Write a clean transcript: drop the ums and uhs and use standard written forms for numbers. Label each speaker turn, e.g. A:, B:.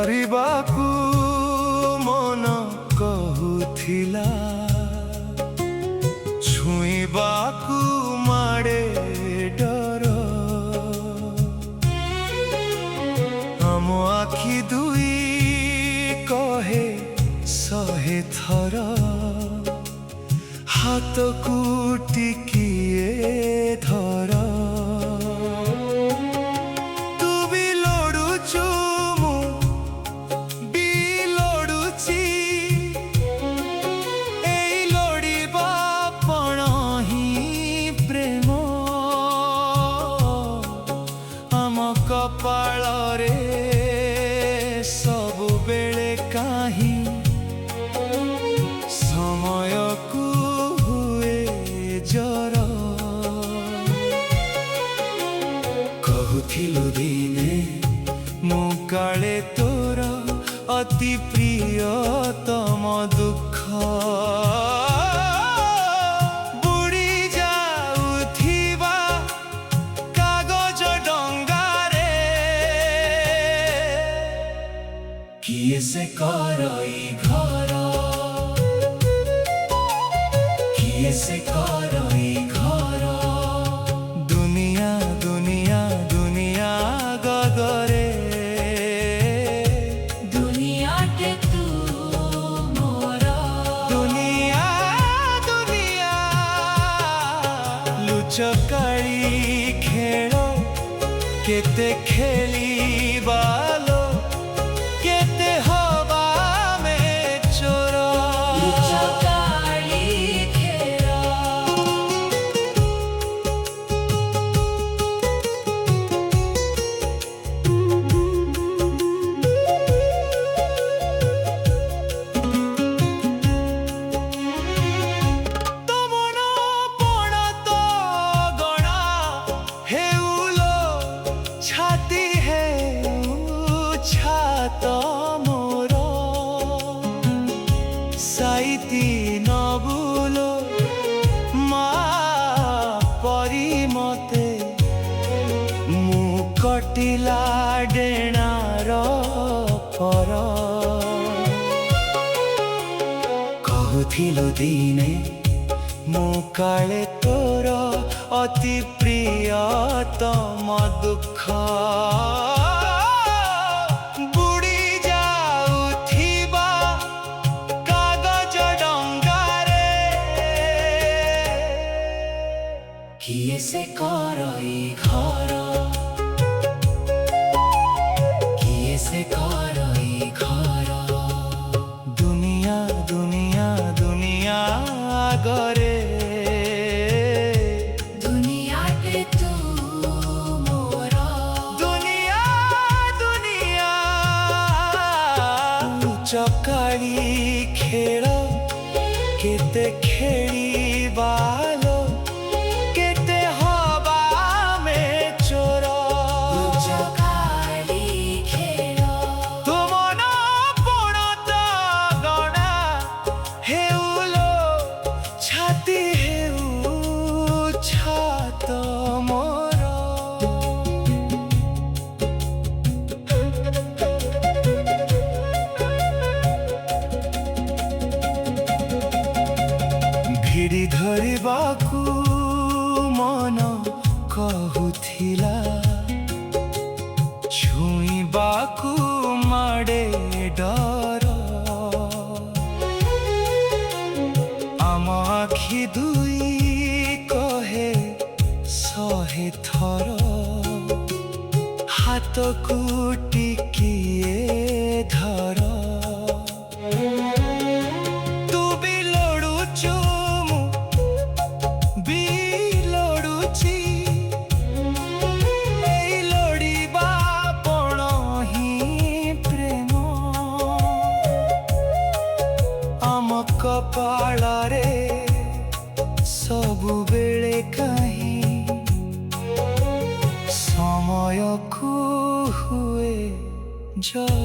A: ଧରିବାକୁ ମନ କହୁଥିଲା, ଛୁଇଁବାକୁ ମାଡ଼େ ଡର। ଆମ ଆଖି ଦୁଇ କହେ ଶହେ ଥର, ହାତକୁ ଟିକିଏ ଧର। କପାଳରେ ସବୁବେଳେ କାହିଁ ସମୟକୁ ହୁଏ ଜର। କହୁଥିଲୁ ଦିନେ ମୁଁ କାଳେ ତୋର ଅତି ପ୍ରିୟତମ ଦୁଃଖ, କିଏ ସେ କରଇ ଘର, କିଏ ସେ କରଇ ଘର। ଦୁନିଆ ଦୁନିଆ ଦୁନିଆ ଗଗରେ, ଦୁନିଆଟେ ତୁ ମୋର। ଦୁନିଆ ଦୁନିଆ ଲୁଚକାଳି ଖେଳ କେତେ ଖେଳିବା ଲୋ, କେତେ ହବା ଆମେ ଚୋର। ଲୁଚକାଳି ଖେଳ ତୋ ମନ ପଣ ତ ଗଣା ହେଉଲୋ, ଛାତି ହେଉ ଛାତ ମୋର। ସାଇତି ନବୁଲୋ ମା ପରି ମତେ, ମୁଁ କଟିଲା ଡେଣାର ପର। କହୁଥିଲୁ ଦିନେ ମୁଁ କାଳେ ତୋର ଅତି ପ୍ରିୟତମ ଦୁଃଖ, କିଏ ସେ କରଇ ଘର, କିଏ ସେ କରଇ ଘର। ଦୁନିଆ ଦୁନିଆ ଦୁନିଆ ଆଗରେ, ଦୁନିଆଟେ ତୁ ମୋର। ଦୁନିଆ ଦୁନିଆ ଲୁଚକାଳି ଖେଳ କେତେ ଖେଳିବା ଲୋ, କେତେ ହବା ଆମେ ଚୋର। ଲୁଚକାଳି ଖେଳ ତୋ ମନ ପଣ ତ ଗଣା ହେଉଲୋ, ଛାତି ହେଉ ଛାତ ମୋର। ଭିଡ଼ି ଧରିବାକୁ ମନ କହୁଥିଲା, ଛୁଇଁବାକୁ ମାଡ଼େ ଡର। ଆମ ଆଖି ଦୁଇ କହେ ଶହେ ଥର, ହାତକୁ ଟିକିଏ ଧର। ତୁ ବି ଲୋଡ଼ୁଛୁ ମୁଁ ବି ଲୋଡ଼ୁଛି, ଏଇ ଲୋଡ଼ିବା ପଣ ହିଁ ପ୍ରେମ। ଆମ କପାଳରେ ସବୁବେଳେ କାହିଁ ସମୟକୁ ହୁଏ ଜର।